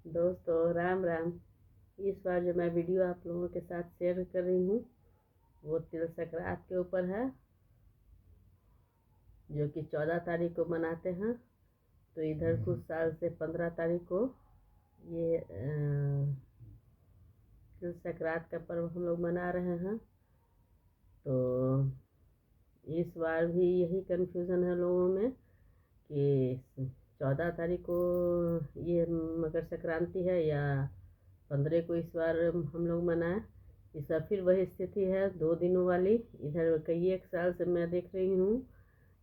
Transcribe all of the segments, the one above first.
दोस्तों राम राम। इस बार जो मैं वीडियो आप लोगों के साथ शेयर कर रही हूँ वो तिल संक्रांत के ऊपर है, जो कि 14 तारीख को मनाते हैं। तो इधर कुछ साल से 15 तारीख को ये तिल संक्रांत का पर्व हम लोग मना रहे हैं। तो इस बार भी यही कन्फ्यूज़न है लोगों में कि 14 तारीख को ये मकर संक्रांति है या 15 को इस बार हम लोग मनाएं। इस बार फिर वही स्थिति है 2 दिनों वाली। इधर कई एक साल से मैं देख रही हूँ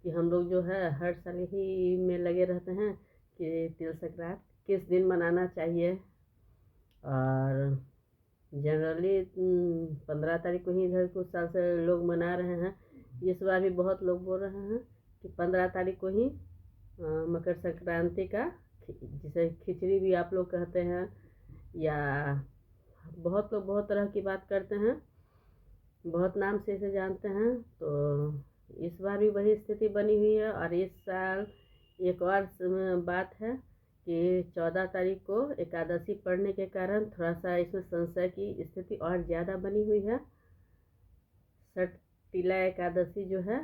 कि हम लोग जो है हर साल ही में लगे रहते हैं कि तिल संक्रांत किस दिन मनाना चाहिए। और जनरली 15 तारीख को ही इधर कुछ साल से लोग मना रहे हैं। इस बार भी बहुत लोग बोल रहे हैं कि 15 तारीख को ही मकर संक्रांति का, जिसे खिचड़ी भी आप लोग कहते हैं, या बहुत लोग बहुत तरह की बात करते हैं, बहुत नाम से इसे जानते हैं। तो इस बार भी वही स्थिति बनी हुई है। और इस साल एक और बात है कि 14 तारीख को एकादशी पड़ने के कारण थोड़ा सा इसमें संशय की स्थिति और ज़्यादा बनी हुई है। छठ टीला एकादशी जो है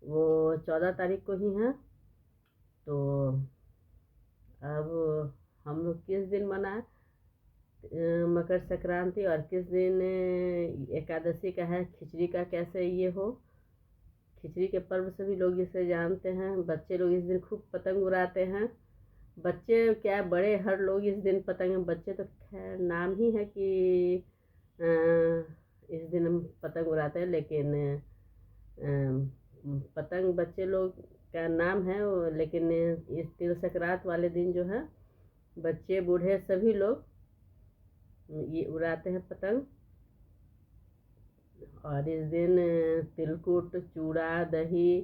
वो 14 तारीख को ही है। तो अब हम लोग किस दिन मनाएं मकर संक्रांति, और किस दिन एकादशी का है, खिचड़ी का कैसे ये हो। खिचड़ी के पर्व से भी लोग इसे जानते हैं। बच्चे लोग इस दिन खूब पतंग उड़ाते हैं। बच्चे क्या, बड़े हर लोग इस दिन पतंग, बच्चे तो खैर नाम ही है कि इस दिन हम पतंग उड़ाते हैं, लेकिन पतंग बच्चे लोग का नाम है लेकिन इस तिल संक्रांत वाले दिन जो है बच्चे बूढ़े सभी लोग ये उड़ाते हैं पतंग। और इस दिन तिलकुट, चूड़ा, दही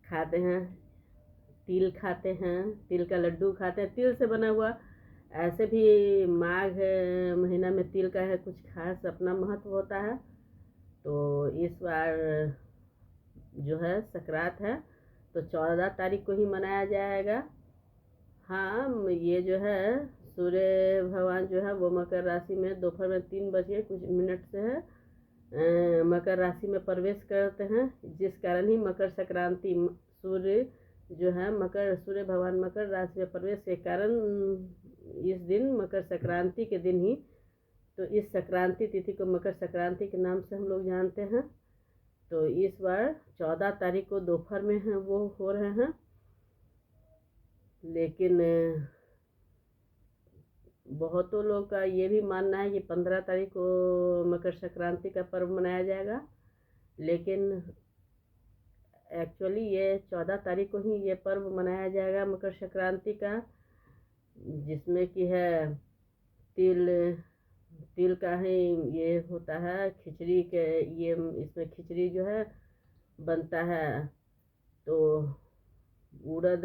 खाते हैं, तिल खाते हैं, तिल का लड्डू खाते हैं, तिल से बना हुआ। ऐसे भी माघ महीना में तिल का है कुछ खास अपना महत्व होता है। तो इस बार जो है संक्रांत है तो 14 तारीख को ही मनाया जाएगा। हाँ, ये जो है सूर्य भगवान जो है वो मकर राशि में दोपहर में 3 बजे कुछ मिनट से है मकर राशि में प्रवेश करते हैं, जिस कारण ही मकर संक्रांति, सूर्य जो है मकर, सूर्य भगवान मकर राशि में प्रवेश के कारण इस दिन मकर संक्रांति के दिन ही, तो इस संक्रांति तिथि को मकर संक्रांति के नाम से हम लोग जानते हैं। तो इस बार 14 तारीख को दोपहर में है वो हो रहे हैं। लेकिन बहुतों लोग का ये भी मानना है कि 15 तारीख को मकर संक्रांति का पर्व मनाया जाएगा, लेकिन एक्चुअली ये 14 तारीख को ही ये पर्व मनाया जाएगा मकर संक्रांति का, जिसमें कि है तिल, तिल का ही ये होता है खिचड़ी के, ये इसमें खिचड़ी जो है बनता है। तो उड़द,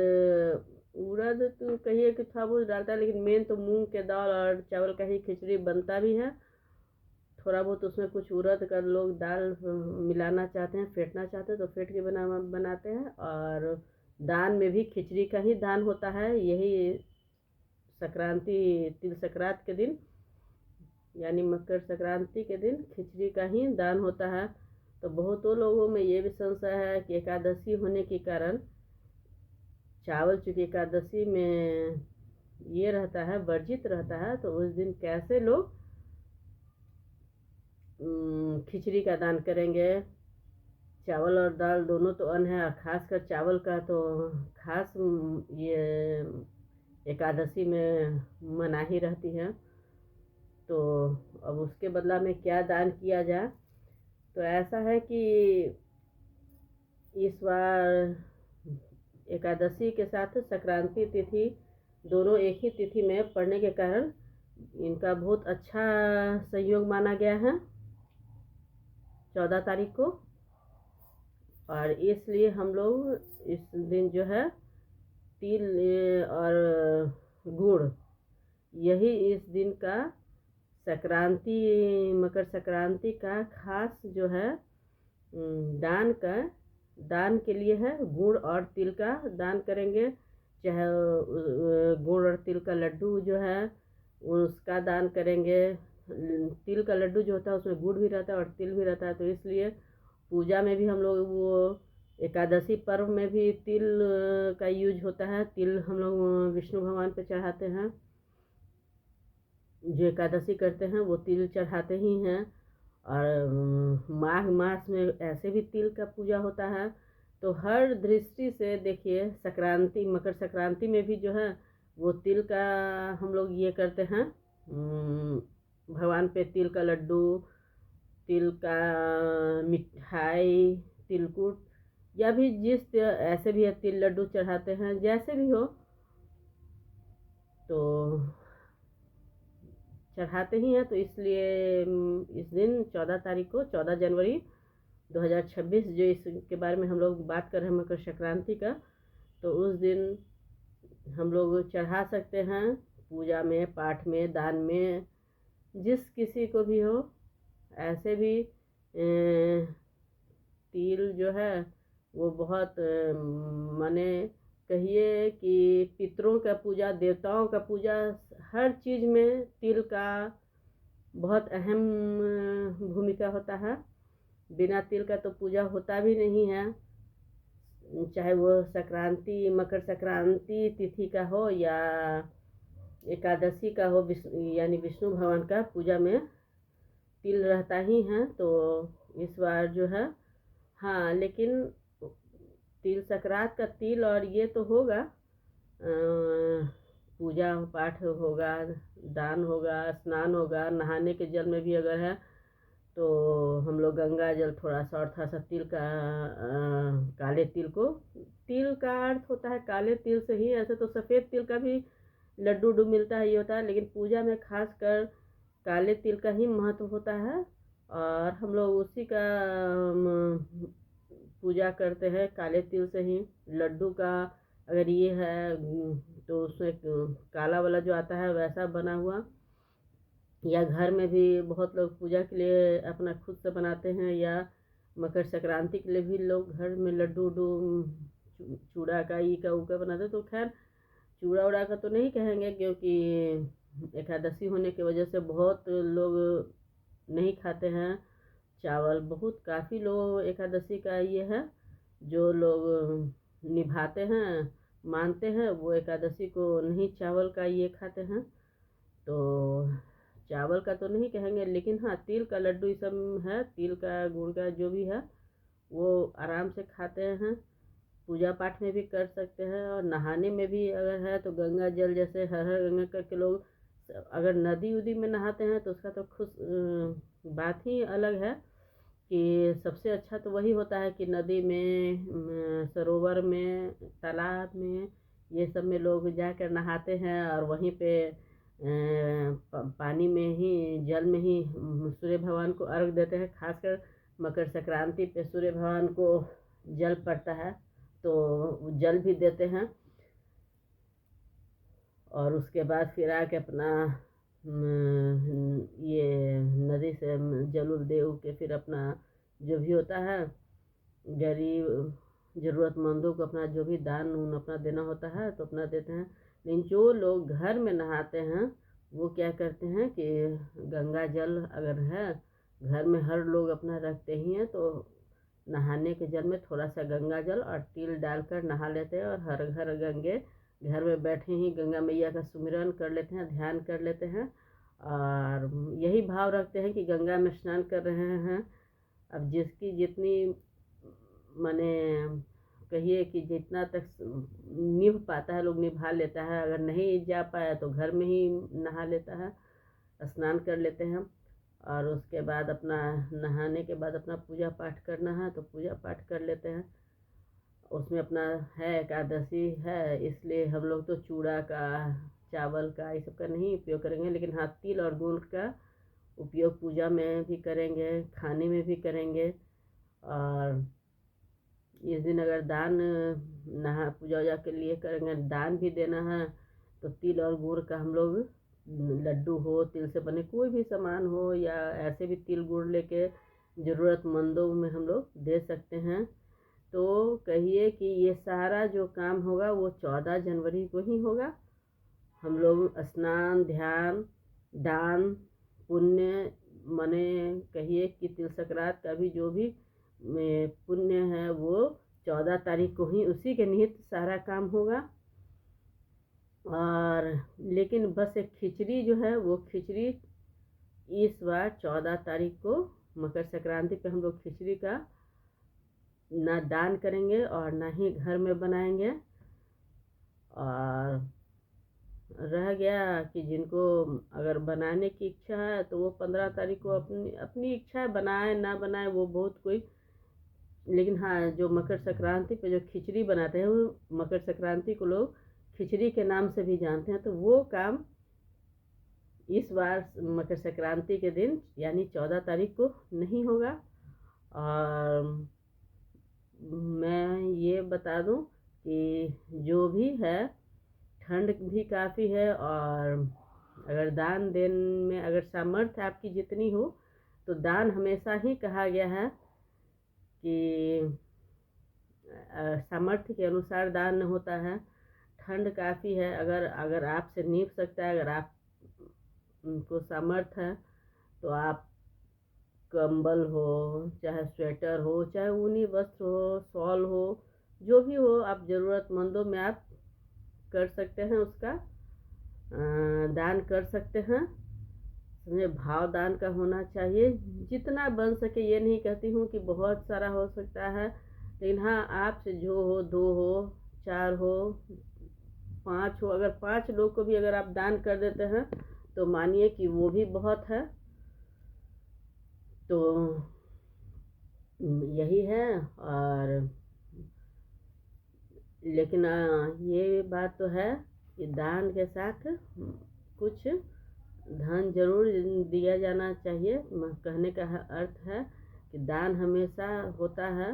उड़द तो कहिए कि था वो डालता है, लेकिन मेन तो मूंग के दाल और चावल का ही खिचड़ी बनता भी है। थोड़ा बहुत उसमें कुछ उड़द का लोग दाल मिलाना चाहते हैं, फेंटना चाहते हैं तो फेंट के बनाते हैं। और दान में भी खिचड़ी का ही दान होता है, यही संक्रांति, तिल संक्रांत के दिन यानी मकर संक्रांति के दिन खिचड़ी का ही दान होता है। तो बहुतों लोगों में ये भी संशय है कि एकादशी होने के कारण चावल, चूँकि एकादशी में ये रहता है, वर्जित रहता है, तो उस दिन कैसे लोग खिचड़ी का दान करेंगे। चावल और दाल दोनों तो अन्न है, और खासकर चावल का तो खास ये एकादशी में मनाही रहती है। तो अब उसके बदला में क्या दान किया जाए। तो ऐसा है कि इस बार एकादशी के साथ संक्रांति तिथि दोनों एक ही तिथि में पड़ने के कारण इनका बहुत अच्छा संयोग माना गया है 14 तारीख को। और इसलिए हम लोग इस दिन जो है तिल और गुड़, यही इस दिन का संक्रांति, मकर संक्रांति का खास जो है दान के लिए है। गुड़ और तिल का दान करेंगे चाहे गुड़ और तिल का लड्डू जो है उसका दान करेंगे। तिल का लड्डू जो होता है उसमें गुड़ भी रहता है और तिल भी रहता है, तो इसलिए पूजा में भी हम लोग वो एकादशी पर्व में भी तिल का यूज होता है। तिल हम लोग विष्णु भगवान पे चढ़ाते हैं, जो एकादशी करते हैं वो तिल चढ़ाते ही हैं। और माघ मास में ऐसे भी तिल का पूजा होता है। तो हर दृष्टि से देखिए, संक्रांति, मकर संक्रांति में भी जो है वो तिल का हम लोग ये करते हैं, भगवान पे तिल का लड्डू, तिल का मिठाई, तिलकुट, या भी जिस ऐसे भी है तिल लड्डू चढ़ाते हैं, जैसे भी हो तो चढ़ाते ही हैं। तो इसलिए इस दिन 14 तारीख को, 14 जनवरी 2026, जो इसके बारे में हम लोग बात कर रहे हैं मकर संक्रांति का, तो उस दिन हम लोग चढ़ा सकते हैं पूजा में, पाठ में, दान में, जिस किसी को भी हो। ऐसे भी तिल जो है वो बहुत माने कहिए कि पितरों का पूजा, देवताओं का पूजा, हर चीज़ में तिल का बहुत अहम भूमिका होता है। बिना तिल का तो पूजा होता भी नहीं है, चाहे वो संक्रांति, मकर संक्रांति तिथि का हो या एकादशी का हो, यानी विष्णु भगवान का पूजा में तिल रहता ही है। तो इस बार जो है, हाँ, लेकिन तिल संक्रांत का तिल और ये तो होगा, पूजा पाठ होगा, दान होगा, स्नान होगा, नहाने के जल में भी अगर है तो हम लोग गंगा जल थोड़ा सा, और थोड़ा सा तिल का, काले तिल को, तिल का अर्थ होता है काले तिल से ही। ऐसे तो सफ़ेद तिल का भी लड्डू उड्डू मिलता है, ये होता है, लेकिन पूजा में खास कर काले तिल का ही महत्व होता है। और हम लोग उसी का पूजा करते हैं, काले तिल से ही। लड्डू का अगर ये है तो उसमें काला वाला जो आता है वैसा बना हुआ, या घर में भी बहुत लोग पूजा के लिए अपना खुद से बनाते हैं, या मकर संक्रांति के लिए भी लोग घर में लड्डू उड्डू, चूड़ा का, ई का, ऊ का बनाते। तो खैर चूड़ा उड़ा का तो नहीं कहेंगे, क्योंकि एकादशी होने की वजह से बहुत लोग नहीं खाते हैं चावल। बहुत काफ़ी लोग एकादशी का ये है, जो लोग निभाते हैं, मानते हैं, वो एकादशी को नहीं चावल का ये खाते हैं। तो चावल का तो नहीं कहेंगे, लेकिन हाँ, तिल का लड्डू ये सब है, तिल का, गुड़ का, जो भी है वो आराम से खाते हैं। पूजा पाठ में भी कर सकते हैं, और नहाने में भी अगर है तो गंगा जल, जैसे हर हर गंगा करके लोग अगर नदी उदी में नहाते हैं तो उसका तो खुश बात ही अलग है, कि सबसे अच्छा तो वही होता है कि नदी में, सरोवर में, तालाब में, ये सब में लोग जाकर नहाते हैं, और वहीं पे पानी में ही, जल में ही सूर्य भगवान को अर्घ देते हैं। खासकर मकर संक्रांति पे सूर्य भगवान को जल पड़ता है, तो जल भी देते हैं। और उसके बाद फिर आके अपना ये नदी से जल उल दे के फिर अपना जो भी होता है, गरीब ज़रूरतमंदों को अपना जो भी दान उन अपना देना होता है तो अपना देते हैं। लेकिन जो लोग घर में नहाते हैं वो क्या करते हैं कि गंगा जल अगर है घर में, हर लोग अपना रखते ही हैं, तो नहाने के जल में थोड़ा सा गंगा जल और तिल डालकर नहा लेते हैं, और हर घर गंगे, घर में बैठे ही गंगा मैया का सुमिरन कर लेते हैं, ध्यान कर लेते हैं, और यही भाव रखते हैं कि गंगा में स्नान कर रहे हैं। अब जिसकी जितनी माने कहिए कि जितना तक निभ पाता है लोग निभा लेता है, अगर नहीं जा पाया तो घर में ही नहा लेता है, स्नान कर लेते हैं। और उसके बाद अपना नहाने के बाद अपना पूजा पाठ करना है तो पूजा पाठ कर लेते हैं। उसमें अपना है एकादशी है, इसलिए हम लोग तो चूड़ा का, चावल का, ये सब का नहीं उपयोग करेंगे, लेकिन हाँ, तिल और गुड़ का उपयोग पूजा में भी करेंगे, खाने में भी करेंगे। और इस दिन अगर दान, नहा पूजा वूजा के लिए करेंगे, दान भी देना है, तो तिल और गुड़ का हम लोग लड्डू हो, तिल से बने कोई भी सामान हो, या ऐसे भी तिल गुड़ लेके ज़रूरतमंदों में हम लोग दे सकते हैं। तो कहिए कि ये सारा जो काम होगा वो 14 जनवरी को ही होगा। हम लोग स्नान, ध्यान, दान, पुण्य, मने कहिए कि तिल संक्रांत का भी जो भी पुण्य है वो 14 तारीख को ही उसी के निमित्त सारा काम होगा। और लेकिन बस एक खिचड़ी जो है वो खिचड़ी इस बार 14 तारीख को मकर संक्रांति पे हम लोग खिचड़ी का ना दान करेंगे और ना ही घर में बनाएंगे। और रह गया कि जिनको अगर बनाने की इच्छा है तो वो 15 तारीख को अपनी अपनी इच्छा है, बनाए ना बनाए वो बहुत कोई। लेकिन हाँ, जो मकर संक्रांति पे जो खिचड़ी बनाते हैं वो मकर संक्रांति को लोग खिचड़ी के नाम से भी जानते हैं, तो वो काम इस बार मकर संक्रांति के दिन यानी 14 तारीख को नहीं होगा। और मैं ये बता दूं कि जो भी है ठंड भी काफ़ी है, और अगर दान देने में अगर सामर्थ्य आपकी जितनी हो तो दान हमेशा ही कहा गया है कि सामर्थ्य के अनुसार दान होता है। ठंड काफ़ी है, अगर अगर आपसे नीप सकता है, अगर आप उनको सामर्थ्य है तो आप कंबल हो, चाहे स्वेटर हो, चाहे ऊनी वस्त्र हो, शॉल हो, जो भी हो, आप ज़रूरतमंदों में आप कर सकते हैं, उसका दान कर सकते हैं। समझे, भाव दान का होना चाहिए, जितना बन सके। ये नहीं कहती हूँ कि बहुत सारा हो सकता है, लेकिन हाँ, आपसे जो हो, 2 हो, 4 हो, 5 हो, अगर 5 लोग को भी अगर आप दान कर देते हैं तो मानिए कि वो भी बहुत है। तो यही है। और लेकिन ये बात तो है कि दान के साथ कुछ धन जरूर दिया जाना चाहिए। कहने का अर्थ है कि दान हमेशा होता है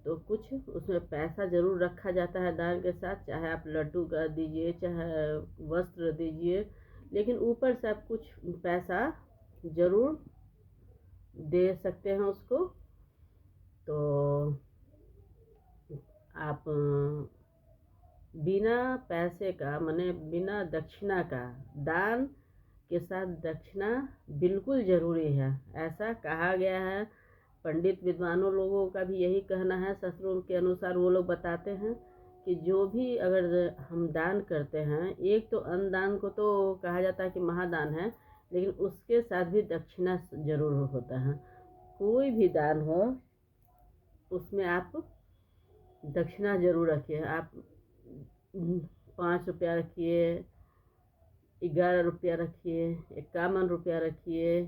तो कुछ उसमें पैसा जरूर रखा जाता है दान के साथ, चाहे आप लड्डू का दीजिए, चाहे वस्त्र दीजिए, लेकिन ऊपर से आप कुछ पैसा जरूर दे सकते हैं उसको। तो आप बिना पैसे का, माने बिना दक्षिणा का, दान के साथ दक्षिणा बिल्कुल ज़रूरी है, ऐसा कहा गया है। पंडित विद्वानों लोगों का भी यही कहना है। शास्त्रों के अनुसार वो लोग बताते हैं कि जो भी अगर हम दान करते हैं, एक तो अन्न दान को तो कहा जाता है कि महादान है, लेकिन उसके साथ भी दक्षिणा जरूर होता है। कोई भी दान हो उसमें आप दक्षिणा जरूर रखिए। आप 5 रुपया रखिए, 11 रुपया रखिए, 51 रुपया रखिए,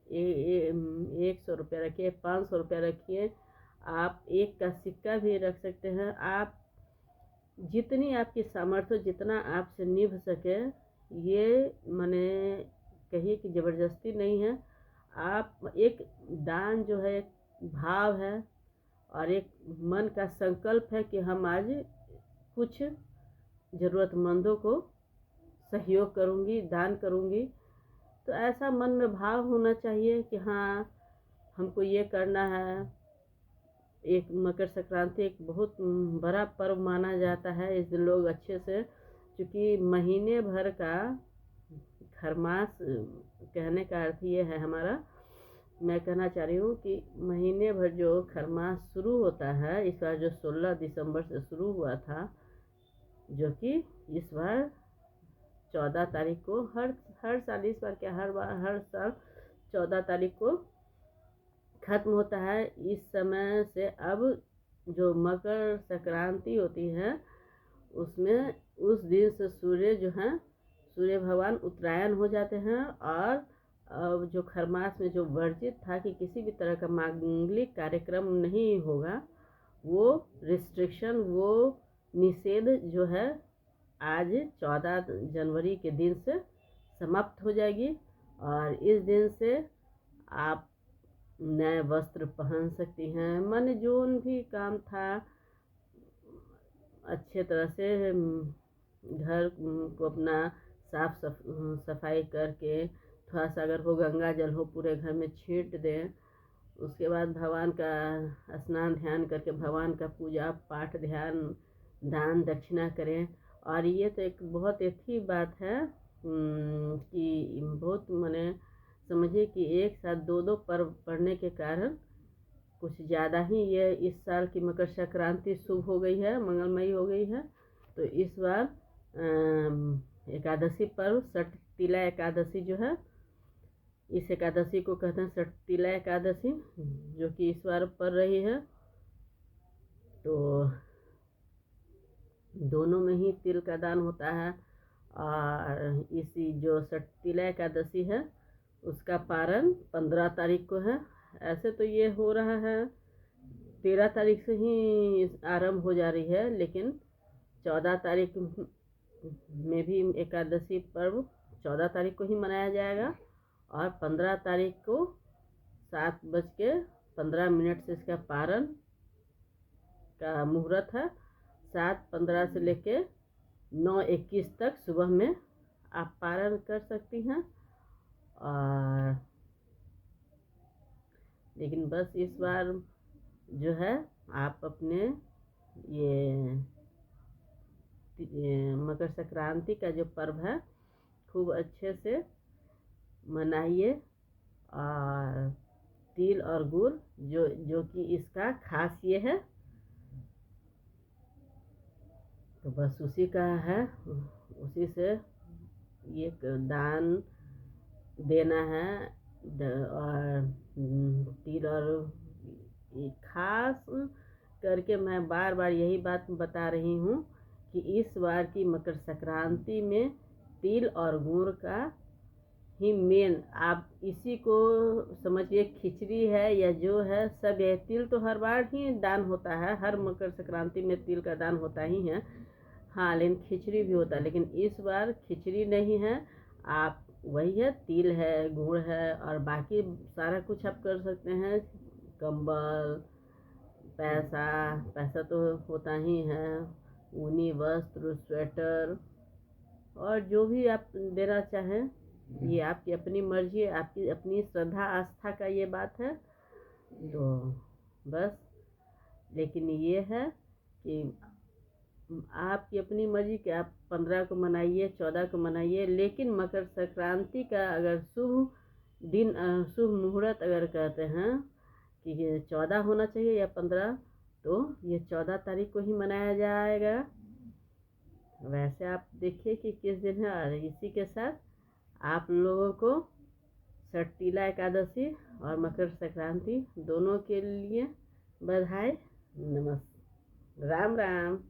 100 रुपया रखिए, 500 रुपया रखिए, आप 1 का सिक्का भी रख सकते हैं। आप जितनी आपकी सामर्थ्य, जितना आपसे निभ सके, ये माने कहिए कि ज़बरदस्ती नहीं है। आप एक दान जो है एक भाव है और एक मन का संकल्प है कि हम आज कुछ ज़रूरतमंदों को सहयोग करूँगी, दान करूँगी। तो ऐसा मन में भाव होना चाहिए कि हाँ, हमको ये करना है। एक मकर संक्रांति एक बहुत बड़ा पर्व माना जाता है। इस दिन लोग अच्छे से, क्योंकि महीने भर का खरमास, कहने का अर्थ ये है हमारा, मैं कहना चाह रही हूँ कि महीने भर जो खरमास शुरू होता है, इस बार जो 16 दिसंबर से शुरू हुआ था, जो कि इस बार 14 तारीख को, हर साल, इस बार क्या हर साल 14 तारीख को खत्म होता है। इस समय से अब जो मकर संक्रांति होती है उसमें उस दिन से सूर्य जो है, सूर्य भगवान उत्तरायण हो जाते हैं। और अब जो खरमास में जो वर्जित था कि किसी भी तरह का मांगलिक कार्यक्रम नहीं होगा, वो रिस्ट्रिक्शन, वो निषेध जो है आज 14 जनवरी के दिन से समाप्त हो जाएगी। और इस दिन से आप नए वस्त्र पहन सकती हैं। मन जो भी काम था अच्छे तरह से घर को अपना साफ सफाई करके, थोड़ा सा अगर हो गंगा जल हो पूरे घर में छींट दें, उसके बाद भगवान का स्नान ध्यान करके भगवान का पूजा पाठ ध्यान दान दक्षिणा करें। और ये तो एक बहुत अच्छी बात है कि बहुत माने समझिए कि एक साथ दो दो पर्व पड़ने के कारण कुछ ज़्यादा ही ये इस साल की मकर संक्रांति शुभ हो गई है, मंगलमयी हो गई है। तो इस बार एकादशी पर्व षटतिला एकादशी जो है, इस एकादशी को कहते हैं षटतिला एकादशी, जो कि इस बार पड़ रही है। तो दोनों में ही तिल का दान होता है। और इसी जो षटतिला एकादशी है उसका पारण 15 तारीख को है। ऐसे तो ये हो रहा है 13 तारीख से ही आरंभ हो जा रही है, लेकिन 14 तारीख में भी एकादशी पर्व 14 तारीख को ही मनाया जाएगा। और 15 तारीख को 7:15 से इसका पारण का मुहूर्त है। 7:15 से लेके 9:21 तक सुबह में आप पारण कर सकती हैं। और लेकिन बस इस बार जो है आप अपने ये मकर संक्रांति का जो पर्व है खूब अच्छे से मनाइए। और तिल और गुड़ जो कि इसका खास ये है, तो बस उसी का है, उसी से ये दान देना है। और तिल और खास करके मैं बार बार यही बात बता रही हूँ कि इस बार की मकर संक्रांति में तिल और गुड़ का ही मेन, आप इसी को समझिए। खिचड़ी है या जो है सब है, तिल तो हर बार ही दान होता है, हर मकर संक्रांति में तिल का दान होता ही है। हाँ, लेकिन खिचड़ी भी होता है, लेकिन इस बार खिचड़ी नहीं है, आप वही है, तिल है, गुड़ है, और बाकी सारा कुछ आप कर सकते हैं। कंबल, पैसा तो होता ही है, ऊनी वस्त्र, स्वेटर, और जो भी आप देना चाहें, ये आपकी अपनी मर्जी, आपकी अपनी श्रद्धा आस्था का ये बात है। तो बस, लेकिन ये है कि आपकी अपनी मर्जी कि आप 15 को मनाइए, 14 को मनाइए, लेकिन मकर संक्रांति का अगर शुभ दिन, शुभ मुहूर्त अगर कहते हैं कि ये 14 होना चाहिए या 15, तो ये 14 तारीख को ही मनाया जाएगा। वैसे आप देखिए कि किस दिन है। और इसी के साथ आप लोगों को षटतिला एकादशी और मकर संक्रांति दोनों के लिए बधाई। नमस्ते, राम राम।